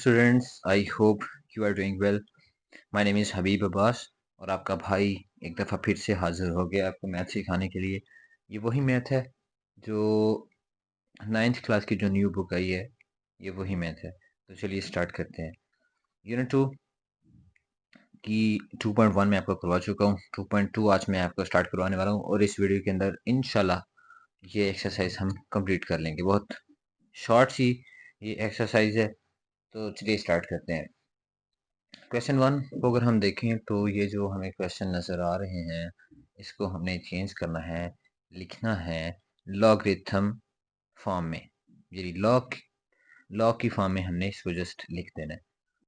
students, I hope you are doing well. My name is हबीब अब्बास और आपका भाई एक दफ़ा फिर से हाजिर हो गया आपको मैथ सिखाने के लिए। ये वही मैथ है जो 9th क्लास की जो न्यू बुक आई है, ये वही मैथ है। तो चलिए स्टार्ट करते हैं। यूनिट 2 की 2.1 मैं आपको करवा चुका हूँ। 2.2 आज मैं आपको स्टार्ट करवाने वाला हूँ और इस वीडियो के अंदर इंशाल्लाह ये एक्सरसाइज हम कंप्लीट कर लेंगे। बहुत शॉर्ट सी ये एक्सरसाइज है, तो चलिए स्टार्ट करते हैं। क्वेश्चन 1 को अगर हम देखें तो ये जो हमें क्वेश्चन नज़र आ रहे हैं, इसको हमने चेंज करना है, लिखना है लॉगरिथम फॉर्म में। ये लॉग की फॉर्म में हमने इसको जस्ट लिख देना है।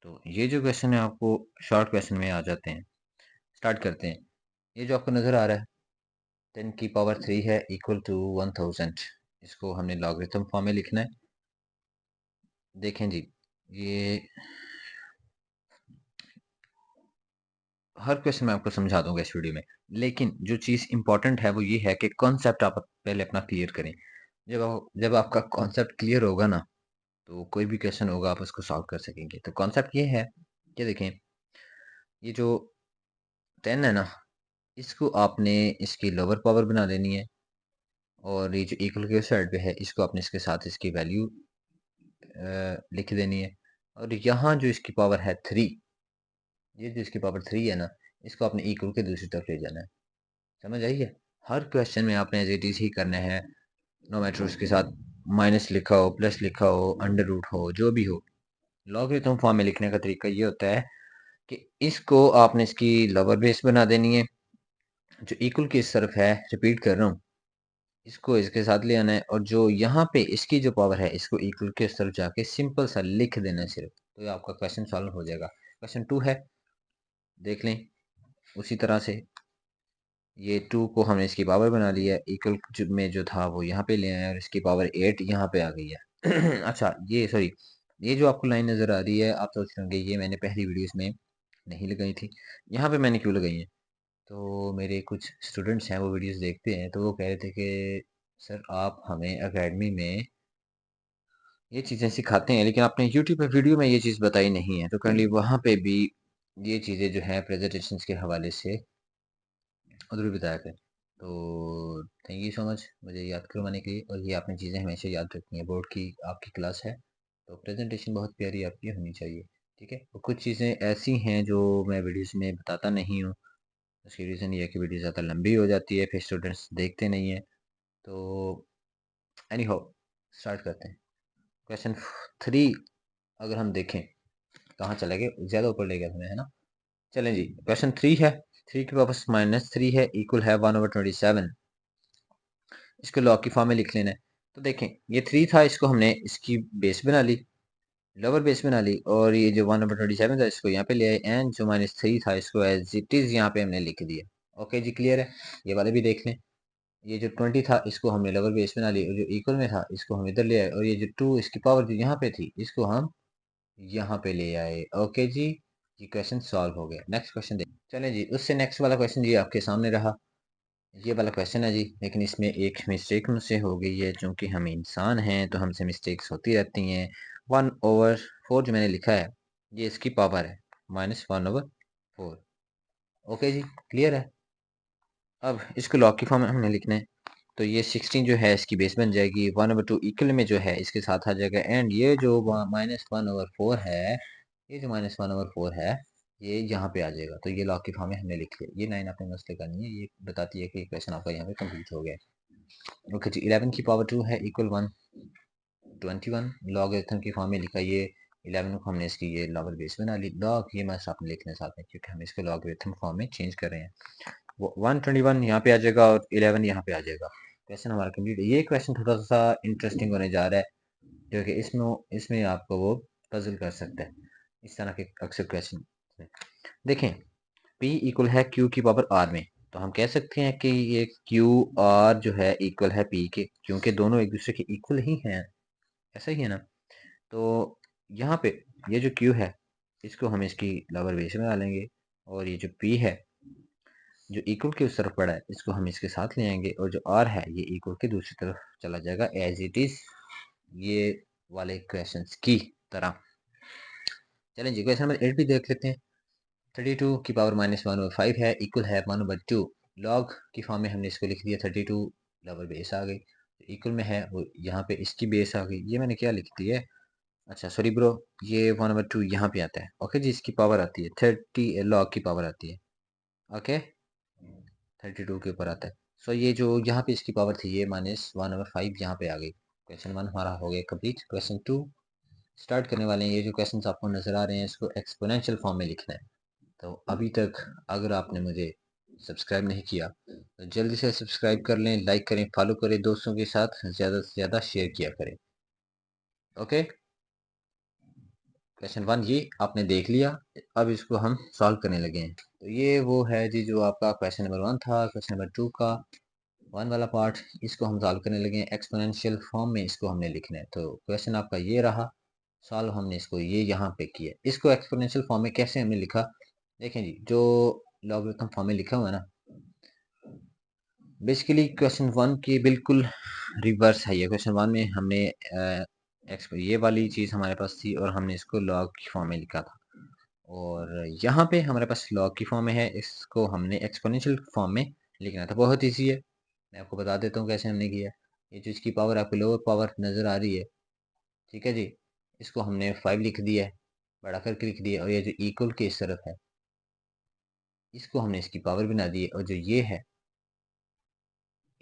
तो ये जो क्वेश्चन है आपको शॉर्ट क्वेश्चन में आ जाते हैं। स्टार्ट करते हैं। ये जो आपको नज़र आ रहा है 10 की पावर 3 है इक्वल टू 1000। इसको हमने लॉगरिथम फॉर्म में लिखना है। देखें जी, ये हर क्वेश्चन मैं आपको समझा दूंगा इस वीडियो में, लेकिन जो चीज़ इंपॉर्टेंट है वो ये है कि कॉन्सेप्ट आप पहले अपना क्लियर करें। जब आपका कॉन्सेप्ट क्लियर होगा ना, तो कोई भी क्वेश्चन होगा आप उसको सॉल्व कर सकेंगे। तो कॉन्सेप्ट ये है कि देखें, ये जो 10 है ना, इसको आपने इसकी लोअर पावर बना लेनी है और ये जो इक्वल के साइड पे है इसको आपने इसके साथ इसकी वैल्यू लिख देनी है। और यहाँ जो इसकी पावर है 3, ये जो इसकी पावर 3 है ना, इसको आपने इक्वल के दूसरी तरफ ले जाना है। समझ आई है? हर क्वेश्चन में आपने एज इट इज ही करना है, नो मैटर उसके साथ माइनस लिखा हो, प्लस लिखा हो, अंडर रूट हो, जो भी हो। लॉगरिथम फॉर्म में लिखने का तरीका ये होता है कि इसको आपने इसकी लोअर बेस बना देनी है, जो इक्वल की इस तरफ है, रिपीट कर रहा हूँ, इसको इसके साथ ले आना है, और जो यहाँ पे इसकी जो पावर है इसको इक्वल के इस तरफ जाके सिंपल सा लिख देना है सिर्फ। तो ये आपका क्वेश्चन सॉल्व हो जाएगा। क्वेश्चन 2 है, देख लें। उसी तरह से ये 2 को हमने इसकी पावर बना लिया है, इक्वल में जो था वो यहाँ पे ले आए और इसकी पावर 8 यहाँ पे आ गई है। अच्छा, ये सॉरी, ये जो आपको लाइन नज़र आ रही है, आप सोच रहे होंगे ये मैंने पहली वीडियोस में नहीं लगाई थी, यहाँ पे मैंने क्यों लगाई है? तो मेरे कुछ स्टूडेंट्स हैं, वो वीडियोस देखते हैं, तो वो कह रहे थे कि सर आप हमें एकेडमी में ये चीज़ें सिखाते हैं, लेकिन आपने यूट्यूब पे वीडियो में ये चीज़ बताई नहीं है। तो काइंडली वहाँ पे भी ये चीज़ें जो हैं प्रेजेंटेशन के हवाले से उधर भी बताया करें। तो थैंक यू सो मच मुझे याद करवाने के लिए, और ये आपने चीज़ें हमेशा याद रखनी है। बोर्ड की आपकी क्लास है, तो प्रेजेंटेशन बहुत प्यारी आपकी होनी चाहिए, ठीक है। और कुछ चीज़ें ऐसी हैं जो मैं वीडियोस में बताता नहीं हूँ, उसकी रीज़न ये है कि वीडियो ज़्यादा लंबी हो जाती है, फिर स्टूडेंट्स देखते नहीं हैं। तो एनी हाउ स्टार्ट करते हैं। क्वेश्चन 3 अगर हम देखें, कहाँ चले गए, ज़्यादा ऊपर ले गया था मैं, है ना। चलें जी, क्वेश्चन 3 है, 3 के पास -3 है, इक्वल है 1/27। इसको लॉग की फॉर्म में लिख लेना है। तो देखें, ये 3 था, इसको हमने इसकी बेस बना ली, लोअर बेस बना ली, और ये जो 1/27 था इसको यहाँ पे ले आए, एंड जो -3 था इसको एज इट इज़ यहाँ पे हमने लिख दिया। ओके जी, क्लियर है। ये वाले भी देख लें। ये जो 20 था इसको हमने लोअर बेस बना ली, और जो इक्वल में था इसको हम इधर ले आए, और ये जो 2 इसकी पावर जो यहाँ पे थी इसको हम यहाँ पे ले आए। ओके जी, ये क्वेश्चन सॉल्व हो गया। नेक्स्ट क्वेश्चन देख चलें जी, उससे नेक्स्ट वाला क्वेश्चन जी आपके सामने रहा। ये वाला क्वेश्चन है जी, लेकिन इसमें एक मिस्टेक मुझसे हो गई है, क्योंकि हम इंसान हैं तो हमसे मिस्टेक्स होती रहती हैं। 1/4 जो मैंने लिखा है ये इसकी पावर है, -1/4। ओके जी, क्लियर है। अब इसको लॉग की फॉर्म में हमने लिखना है, तो ये 16 जो है इसकी बेस बन जाएगी, 1/2 इक्वल में जो है इसके साथ आ जाएगा, एंड ये जो -1/4 है, ये जो -1/4 है ये यहाँ पे आ जाएगा। तो ये लॉग की फॉर्म में हमने लिख लिया। ये लाइन आपने मसले करनी है, ये बताती है कि क्वेश्चन आपका यहाँ पे कंप्लीट हो गया। ओके जी, 11 की पावर 2 है इक्वल 121। लॉगरिथम की फॉर्म में लिखा, ये 11 को हमने इसकी ये लॉगर बेस बना ली। लॉग ये मस्त आपने लिखने साथ में, क्योंकि हम इसको लॉगरिथम फॉर्म में चेंज कर रहे हैं। वो 121 यहाँ पे आ जाएगा और 11 यहाँ पे आ जाएगा। क्वेश्चन हमारा कंप्लीट। ये क्वेश्चन थोड़ा सा इंटरेस्टिंग होने जा रहा है, क्योंकि इसमें इसमें आपको वो पजल कर सकता है, इस तरह के अक्सर क्वेश्चन। देखें, P इक्वल है Q की पावर R में, तो हम कह सकते हैं कि ये Q R जो है इक्वल है P के, क्योंकि दोनों एक दूसरे के इक्वल ही हैं, ऐसा ही है ना। तो यहाँ पे ये जो Q है इसको हम इसकी लोअर बेस में डालेंगे, और ये जो P है जो इक्वल के उस तरफ पड़ा है इसको हम इसके साथ ले आएंगे, और जो R है ये इक्वल के दूसरी तरफ चला जाएगा एज इट इज, ये वाले क्वेश्चंस की तरह। चलें जी, क्वेश्चन नंबर 8 भी देख लेते हैं। 32 की पावर -1/5 है, इक्वल है 1/2। लॉग की फॉर्म में हमने इसको लिख दिया। 32 लोअर बेस आ गई, इक्वल में है वो यहाँ पे इसकी बेस आ गई। ये मैंने क्या लिख दिया है, अच्छा सॉरी ब्रो, ये 1/2 यहाँ पे आता है। ओके जी, इसकी पावर आती है 30, लॉग की पावर आती है। ओके, 32 के ऊपर आता है। सो ये जो यहाँ पे इसकी पावर थी, ये -1/5 यहाँ पे आ गई। क्वेश्चन 1 हमारा हो गया कंप्लीट। क्वेश्चन 2 स्टार्ट करने वाले हैं। ये जो क्वेश्चन आपको नजर आ रहे हैं, इसको एक्सपोनेंशियल फॉर्म में लिखना है। तो अभी तक अगर आपने मुझे सब्सक्राइब नहीं किया तो जल्दी से सब्सक्राइब कर लें, लाइक करें, फॉलो करें, दोस्तों के साथ ज़्यादा से ज़्यादा शेयर किया करें। ओके, क्वेश्चन 1 ये आपने देख लिया। अब इसको हम सॉल्व करने लगे हैं। तो ये वो है जी जो आपका क्वेश्चन नंबर 1 था। क्वेश्चन नंबर 2 का 1 वाला पार्ट, इसको हम सॉल्व करने लगे हैं। एक्सपोनेंशियल फॉर्म में इसको हमने लिखना है। तो क्वेश्चन आपका ये रहा, सॉल्व हमने इसको ये यहाँ पे किया। इसको एक्सपोनेंशियल फॉर्म में कैसे हमने लिखा, देखें जी, जो लॉगरिथम फॉर्म में लिखा हुआ है ना, बेसिकली क्वेश्चन 1 की बिल्कुल रिवर्स है। ये क्वेश्चन 1 में हमने ये वाली चीज़ हमारे पास थी और हमने इसको लॉग की फॉर्म में लिखा था, और यहाँ पे हमारे पास लॉग की फॉर्म में है, इसको हमने एक्सपोनेंशियल फॉर्म में लिखना था। बहुत ईजी है, मैं आपको बता देता हूँ कैसे हमने किया। ये जो इसकी पावर आपको लोअर पावर नज़र आ रही है, ठीक है जी, इसको हमने 5 लिख दिया है, बड़ा करके लिख दिया। और ये जो इक्वल के इस तरफ है, इसको हमने इसकी पावर बना दी है, और जो ये है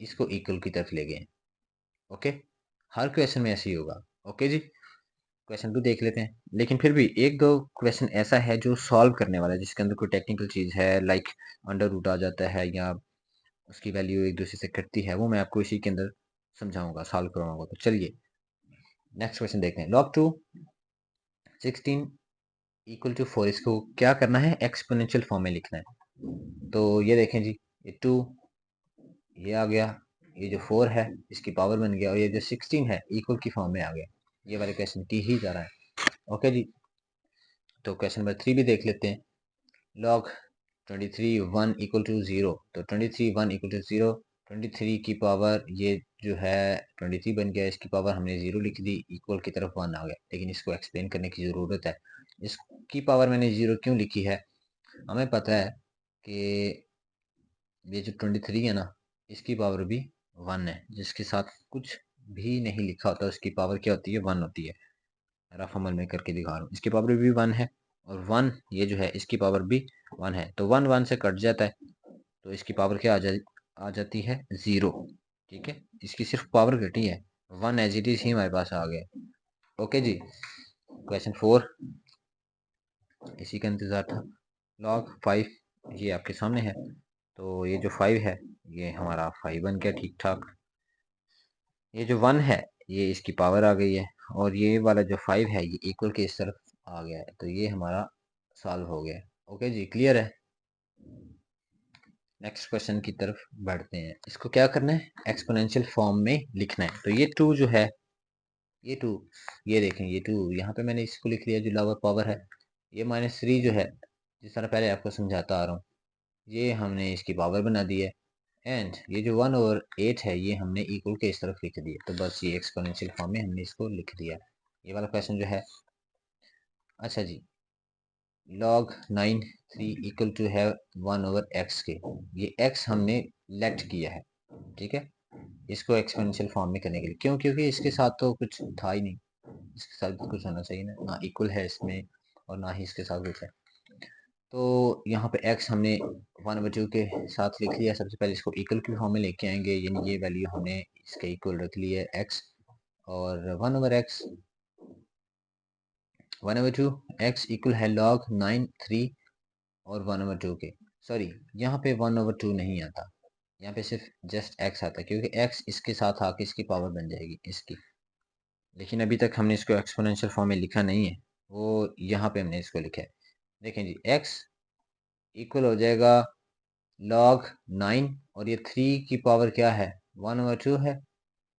इसको इक्वल की तरफ ले गए। ओके, हर क्वेश्चन में ऐसे ही होगा। ओके जी, क्वेश्चन 2 देख लेते हैं। लेकिन फिर भी एक दो क्वेश्चन ऐसा है जो सॉल्व करने वाला है, जिसके अंदर कोई टेक्निकल चीज़ है, लाइक अंडर रूट आ जाता है या उसकी वैल्यू एक दूसरे से कटती है, वो मैं आपको इसी के अंदर समझाऊंगा, सॉल्व करवाऊंगा। तो चलिए नेक्स्ट क्वेश्चन देखते हैं। लॉग 2 16 इक्वल टू 4, इसको क्या करना है, एक्सपोनेंशियल फॉर्म में लिखना है। तो ये देखें जी, ये 2 ये आ गया, ये जो 4 है इसकी पावर बन गया, और ये जो 16 है इक्वल की फॉर्म में आ गया। ये वाले क्वेश्चन की ही जा रहा है। ओके जी, तो क्वेश्चन नंबर 3 भी देख लेते हैं। लॉग 23 1 इक्वल टू 0, तो 23 1 इक्वल टू 0, 23 की पावर ये जो है 23 बन गया, इसकी पावर हमने 0 लिख दी, इक्वल की तरफ 1 आ गया। लेकिन इसको एक्सप्लेन करने की ज़रूरत है। इसकी पावर मैंने 0 क्यों लिखी है, हमें पता है कि ये जो 23 है ना, इसकी पावर भी 1 है, जिसके साथ कुछ भी नहीं लिखा होता, उसकी पावर क्या होती है, 1 होती है। रफ अमल में करके दिखा रहा हूँ, इसकी पावर भी 1 है, और 1 ये जो है इसकी पावर भी 1 है। तो 1 1 से कट जाता है, तो इसकी पावर क्या आ जाती है, 0। ठीक है, इसकी सिर्फ पावर घटी है, 1 एज इट इज ही हमारे पास आ गया। ओके जी, क्वेश्चन 4 इसी का इंतजार था। लॉग 5 ये आपके सामने है, तो ये जो 5 है ये हमारा 5 बन गया ठीक ठाक। ये जो 1 है ये इसकी पावर आ गई है, और ये वाला जो 5 है ये इक्वल के इस तरफ आ गया है। तो ये हमारा सॉल्व हो गया। ओके जी, क्लियर है। नेक्स्ट क्वेश्चन की तरफ बढ़ते हैं। इसको क्या करना है, एक्सपोनेंशियल फॉर्म में लिखना है। तो ये 2 जो है, ये 2, ये देखें, ये 2 यहाँ पे मैंने इसको लिख लिया जो लोअर पावर है। ये -3 जो है, जिस तरह पहले आपको समझाता आ रहा हूँ, ये हमने इसकी पावर बना दी है। एंड ये जो 1/8 है ये हमने इक्वल के इस तरफ लिख दिया। तो बस ये एक्सपोनेंशियल फॉर्म में हमने इसको लिख दिया। ये वाला क्वेश्चन जो है, अच्छा जी, log 9 3 इक्वल टू है 1/x के, ये x हमने लेट किया है। ठीक है, इसको एक्सपोनेंशियल फॉर्म में करने के लिए, क्यों, क्योंकि इसके साथ तो कुछ था ही नहीं, इसके साथ भी कुछ होना चाहिए ना, ना इक्वल है इसमें और ना ही इसके साथ कुछ है। तो यहाँ पे x हमने 1/2 के साथ लिख लिया। सबसे पहले इसको इक्वल की फॉर्म में लेके आएंगे, यानी ये वैल्यू हमने इसके इक्वल रख ली है x, और 1/x 1/2 x इक्वल है log 9 3 और 1/2 के। सॉरी, यहाँ पे 1/2 नहीं आता, यहाँ पे सिर्फ जस्ट x आता है, क्योंकि x इसके साथ आके इसकी पावर बन जाएगी इसकी। लेकिन अभी तक हमने इसको एक्सपोनेंशियल फॉर्म में लिखा नहीं है, वो यहाँ पे हमने इसको लिखा है। देखें जी, x इक्वल हो जाएगा log 9, और ये 3 की पावर क्या है, 1/2 है।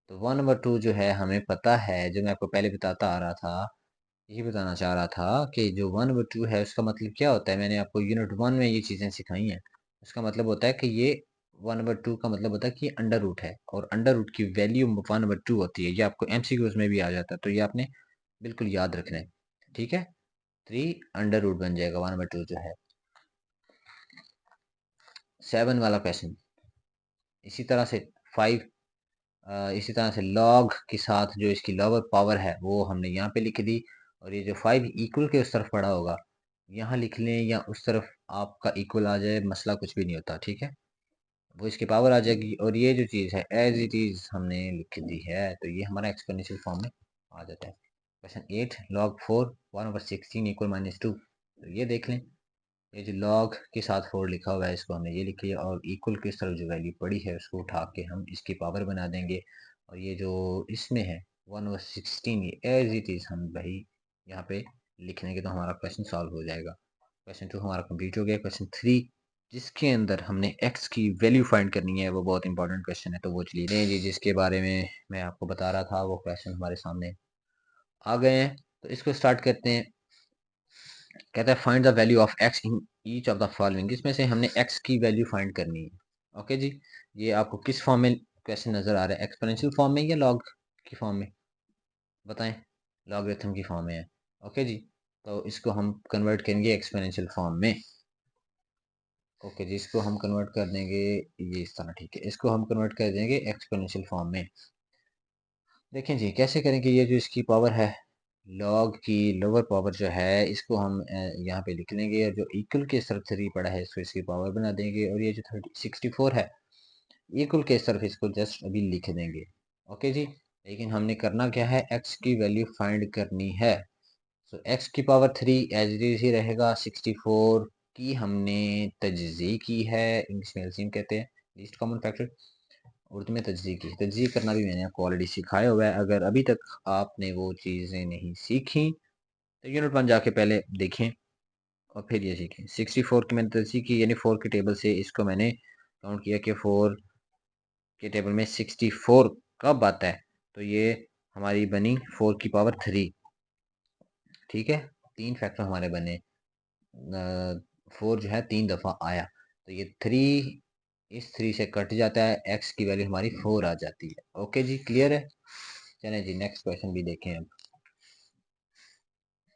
तो 1/2 जो है हमें पता है, जो मैं आपको पहले बताता आ रहा था, यही बताना चाह रहा था कि जो 1/2 है उसका मतलब क्या होता है, मैंने आपको यूनिट 1 में ये चीज़ें सिखाई हैं। उसका मतलब होता है कि ये 1/2 का मतलब होता है कि अंडर रूट है, और अंडर रूट की वैल्यू 1/2 होती है। ये आपको एमसीक्यूज में भी आ जाता है, तो ये आपने बिल्कुल याद रखना है। ठीक है, 3 अंडर रूट बन जाएगा 1/2 जो है। 7 वाला क्वेश्चन इसी तरह से 5, इसी तरह से लॉग के साथ जो इसकी लोअर पावर है वो हमने यहाँ पे लिख दी, और ये जो 5 इक्वल के उस तरफ पड़ा होगा यहाँ लिख लें, या उस तरफ आपका इक्वल आ जाए, मसला कुछ भी नहीं होता, ठीक है। वो इसकी पावर आ जाएगी, और ये जो चीज़ है एज इट इज़ हमने लिख दी है, तो ये हमारा एक्सपोनेंशियल फॉर्म में आ जाता है। Question 8, log 4 1/16 equal -2। तो ये देख लें, ये जो log के साथ 4 लिखा हुआ है इसको हमने ये लिख लिया, और इक्वल की तरफ जो वैल्यू पड़ी है उसको उठा के हम इसकी पावर बना देंगे, और ये जो इसमें है 1/16 ये एज इट इज़ हम भाई यहाँ पे लिख लेंगे, तो हमारा क्वेश्चन सॉल्व हो जाएगा। क्वेश्चन 2 हमारा कंप्लीट हो गया। क्वेश्चन 3 जिसके अंदर हमने x की वैल्यू फाइंड करनी है, वो बहुत इंपॉर्टेंट क्वेश्चन है, तो वो चलिए नहीं जी, जिसके बारे में मैं आपको बता रहा था वो क्वेश्चन हमारे सामने आ गए हैं, तो इसको स्टार्ट करते हैं। कहता है find the value of x in each of the following, इसमें से हमने x की वैल्यू फाइंड करनी है। ओके जी, ये आपको किस फॉर्म में क्वेश्चन नजर आ रहा है, एक्सपोनेंशियल फॉर्म में या लॉग की फॉर्म में, बताएं। लॉगरिथम की फॉर्म में है। ओके जी, तो इसको हम कन्वर्ट करेंगे एक्सपोनेंशियल फॉर्म में। ओके जी, इसको हम कन्वर्ट कर देंगे ये इस तरह, ठीक है, इसको हम कन्वर्ट कर देंगे एक्सपोनेंशियल फॉर्म में। देखें जी कैसे करेंगे, ये जो इसकी पावर है लॉग की लोअर पावर जो है इसको हम यहाँ पे लिख लेंगे, और जो इक्वल के तरफ 3 पड़ा है इसको इसकी पावर बना देंगे, और ये जो 64 है इक्वल के तरफ इसको जस्ट अभी लिख देंगे। ओके जी, लेकिन हमने करना क्या है, x की वैल्यू फाइंड करनी है। सो x की पावर 3 एज इट इज ही रहेगा। 64 की हमने तजज़ी की है, इंग्लिश में एलसीएम कहते हैं, लीस्ट कॉमन फैक्टर, उर्दू में तजज़ी की। तजज़ी करना भी मैंने आपको ऑलरेडी सिखाया हुआ है, अगर अभी तक आपने वो चीज़ें नहीं सीखी तो यूनिट 1 जाके पहले देखें और फिर ये सीखें। 64 की मैंने तजज़ी की, यानी 4 के टेबल से इसको मैंने काउंट किया कि 4 के टेबल में 64 कब आता है, तो ये हमारी बनी 4 की पावर 3, ठीक है। 3 फैक्टर हमारे बने, 4 जो है 3 दफ़ा आया, तो ये 3 इस 3 से कट जाता है, x की वैल्यू हमारी 4 आ जाती है। ओके जी, क्लियर है। चलें जी नेक्स्ट क्वेश्चन भी देखें अब।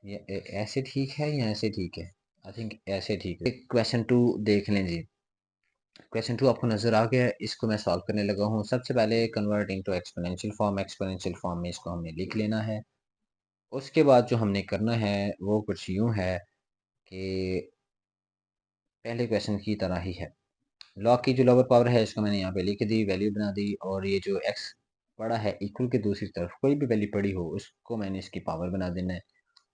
ये ऐसे ठीक है या ऐसे ठीक है, आई थिंक ऐसे ठीक है। क्वेश्चन 2 देख लें जी। क्वेश्चन 2 आपको नजर आ गया है, इसको मैं सॉल्व करने लगा हूँ। सबसे पहले convert into exponential form, exponential form में इसको हमने लिख लेना है। उसके बाद जो हमने करना है वो कुछ यूं है कि पहले क्वेश्चन की तरह ही है। लॉग की जो लोअर पावर है इसको मैंने यहाँ पे लिख दी, वैल्यू बना दी, और ये जो x पड़ा है इक्वल के दूसरी तरफ कोई भी वैल्यू पड़ी हो उसको मैंने इसकी पावर बना देना है।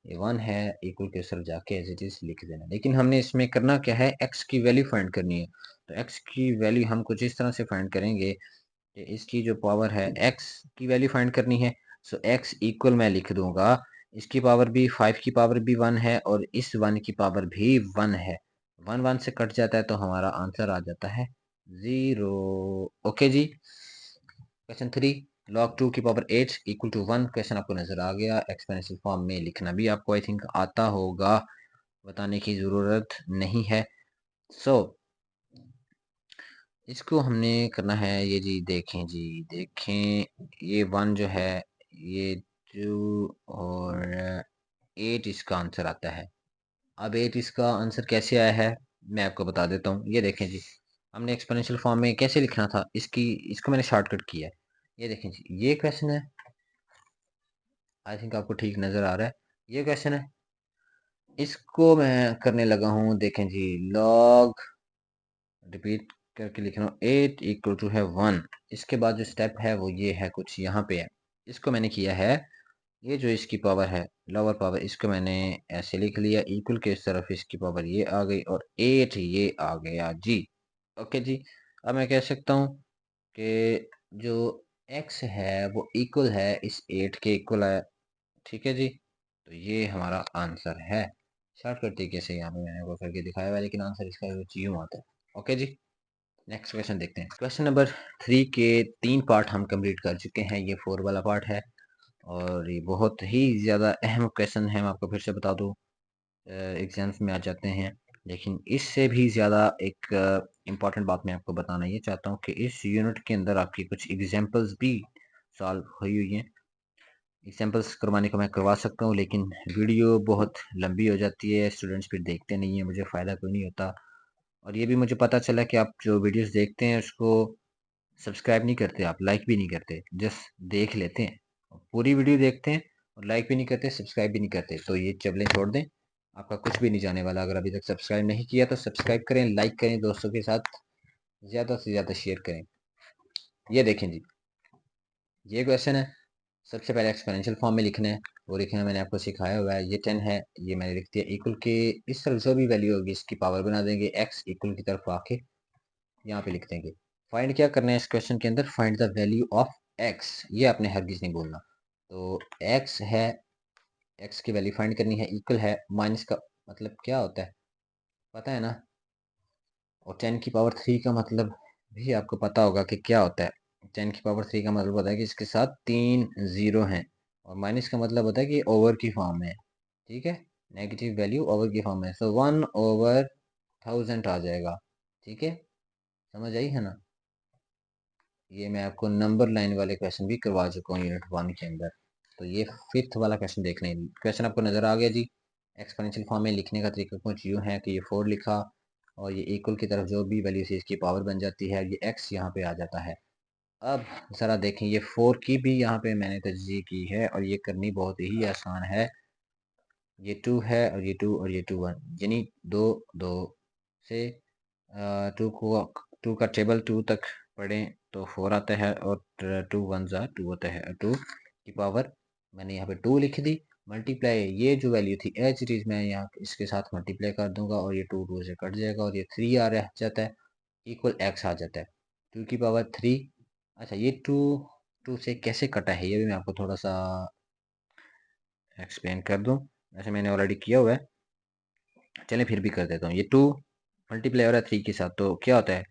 ये 1 है, इक्वल के तरफ जाके एज इट इज लिख देना। लेकिन हमने इसमें करना क्या है, x की वैल्यू फाइंड करनी है। तो x की वैल्यू हम कुछ इस तरह से फाइंड करेंगे कि इसकी जो पावर है x की वैल्यू फाइंड करनी है। सो x इक्वल मैं लिख दूंगा, इसकी पावर भी 5 की पावर भी 1 है, और इस 1 की पावर भी 1 है। 1 1 से कट जाता है तो हमारा आंसर आ जाता है 0। ओके जी। क्वेश्चन 3, log 2 की पावर 8 इक्वल टू 1, क्वेश्चन आपको नजर आ गया। एक्सपोनेंशियल फॉर्म में लिखना भी आपको आई थिंक आता होगा, बताने की ज़रूरत नहीं है। सो इसको हमने करना है, ये जी देखें जी, देखें ये 1 जो है, ये 2 और 8 इसका आंसर आता है। अब 8 इसका आंसर कैसे आया है मैं आपको बता देता हूँ। ये देखें जी, हमने एक्सपोनेंशियल फॉर्म में कैसे लिखना था, इसको मैंने शॉर्टकट किया है। ये देखें जी, ये क्वेश्चन है, आई थिंक आपको ठीक नज़र आ रहा है। ये क्वेश्चन है, इसको मैं करने लगा हूँ, देखें जी, लॉग, रिपीट करके लिख रहा हूँ, 8 इक्वल टू है 1। इसके बाद जो स्टेप है वो ये है, कुछ यहाँ पे है। इसको मैंने किया है, ये जो इसकी पावर है लोअर पावर, इसको मैंने ऐसे लिख लिया, इक्वल के इस तरफ इसकी पावर ये आ गई, और 8 ये आ गया जी। ओके जी, अब मैं कह सकता हूँ कि जो x है वो इक्वल है इस 8 के इक्वल है, ठीक है जी। तो ये हमारा आंसर है। शॉर्टकट तरीके से यहाँ पे मैंने वो करके दिखाया हुआ है, लेकिन आंसर इसका यूं आता है। ओके जी, नेक्स्ट क्वेश्चन देखते हैं। क्वेश्चन नंबर 3 के 3 पार्ट हम कंप्लीट कर चुके हैं, ये 4 वाला पार्ट है, और ये बहुत ही ज़्यादा अहम क्वेश्चन है। मैं आपको फिर से बता दूँ, एग्जाम्स में आ जाते हैं, लेकिन इससे भी ज़्यादा एक इम्पॉर्टेंट बात मैं आपको बताना ये चाहता हूँ कि इस यूनिट के अंदर आपकी कुछ एग्जाम्पल्स भी सॉल्व हुई हुई हैं। एग्जाम्पल्स करवाने को मैं करवा सकता हूँ, लेकिन वीडियो बहुत लंबी हो जाती है, स्टूडेंट्स फिर देखते नहीं है, मुझे फ़ायदा कोई नहीं होता। और ये भी मुझे पता चला कि आप जो वीडियोस देखते हैं उसको सब्सक्राइब नहीं करते, आप लाइक भी नहीं करते, जस्ट देख लेते हैं, पूरी वीडियो देखते हैं और लाइक भी नहीं करते, सब्सक्राइब भी नहीं करते। तो ये चबलें छोड़ दें, आपका कुछ भी नहीं जाने वाला। अगर अभी तक सब्सक्राइब नहीं किया तो सब्सक्राइब करें, लाइक करें, दोस्तों के साथ ज़्यादा से ज़्यादा शेयर करें। ये देखें जी, ये क्वेश्चन है। सबसे पहले एक्सपोनेंशियल फॉर्म में लिखना है, वो लिखना मैंने आपको सिखाया हुआ है। ये 10 है, ये मैंने लिख दिया इक्वल के, इस तरफ जो भी वैल्यू होगी इसकी पावर बना देंगे, एक्स इक्वल की तरफ आके यहाँ पे लिख देंगे। फाइंड क्या करना है इस क्वेश्चन के अंदर, find the value of x, ये आपने हरगिज नहीं बोलना। तो एक्स है, एक्स की वैल्यू फाइंड करनी है, इक्वल है, माइनस का मतलब क्या होता है पता है ना, और 10 की पावर 3 का मतलब भी आपको पता होगा कि क्या होता है। 10 की पावर 3 का मतलब होता है कि इसके साथ 3 जीरो हैं, और माइनस का मतलब होता है कि ओवर की फॉर्म में है। ठीक है, नेगेटिव वैल्यू ओवर की फॉर्म में, सो 1/1000 आ जाएगा। ठीक है, समझ आई है ना। ये मैं आपको नंबर लाइन वाले क्वेश्चन भी करवा चुका हूँ यूनिट 1 के अंदर। तो ये फिफ्थ वाला क्वेश्चन देख लें। क्वेश्चन आपको नजर आ गया जी। एक्सपोनेंशियल फॉर्म में लिखने का तरीका कुछ यूँ है कि ये 4 लिखा और ये इक्वल की तरफ जो भी वैल्यू थी इसकी पावर बन जाती है, ये एक्स यहाँ पे आ जाता है। अब ज़रा देखें, ये 4 की भी यहाँ पे मैंने तजज़ीह की है और ये करनी बहुत ही आसान है। ये 2 है और ये 2 और ये 2 1, यानी दो दो से 2 को 2 का टेबल 2 तक पढ़ें तो 4 आता है, और 2 वन ज़ा 2 होता है, 2 की पावर मैंने यहाँ पे 2 लिख दी। मल्टीप्लाई, ये जो वैल्यू थी एच चीज़ मैं यहाँ इसके साथ मल्टीप्लाई कर दूंगा और ये 2 2 से कट जाएगा और ये 3 आ रह जाता है, इक्वल एक्स आ जाता है, 2 की पावर 3। अच्छा, ये 2 2 से कैसे कटा है ये भी मैं आपको थोड़ा सा एक्सप्लेन कर दूं, वैसे मैंने ऑलरेडी किया हुआ है, चलें फिर भी कर देता हूँ। ये 2 मल्टीप्लाई हो रहा है 3 के साथ, तो क्या होता है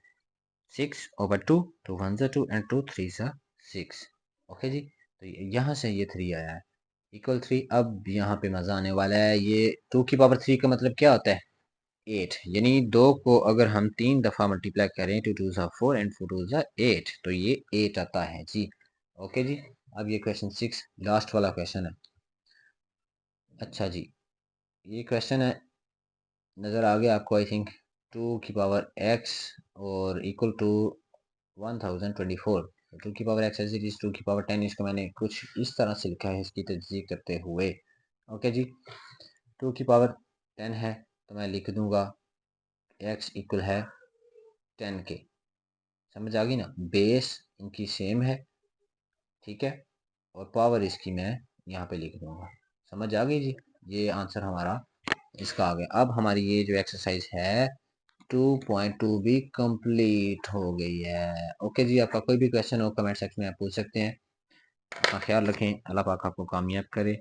6/2, 2 1 ज़ा 2 एंड 2 3 ज़ा 6। ओके जी, तो यहाँ से ये 3 आया है, इक्वल 3। अब यहाँ पे मज़ा आने वाला है। ये 2 की पावर 3 का मतलब क्या होता है 8, यानी 2 को अगर हम 3 दफ़ा मल्टीप्लाई करें, 2 2 ज़ा 4 एंड 4 2 ज़ा 8, तो ये 8 आता है जी। ओके जी, अब ये क्वेश्चन 6 लास्ट वाला क्वेश्चन है। अच्छा जी, ये क्वेश्चन है, नज़र आ गया आपको आई थिंक, 2 की पावर x और इक्वल टू 1024। 2 की power x as it is 2 की पावर 10, इसको मैंने कुछ इस तरह से लिखा है इसकी तजदीद करते हुए। ओके जी, 2 की पावर 10 है तो मैं लिख दूंगा x इक्वल है 10 के। समझ आ गई ना, बेस इनकी सेम है, ठीक है, और पावर इसकी मैं यहाँ पे लिख दूंगा। समझ आ गई जी, ये आंसर हमारा इसका आ गया। अब हमारी ये जो एक्सरसाइज है 2.2 भी कंप्लीट हो गई है। ओके जी, आपका कोई भी क्वेश्चन हो कमेंट सेक्शन में आप पूछ सकते हैं। अपना ख्याल रखें, अल्लाह पाक आपको कामयाब करे।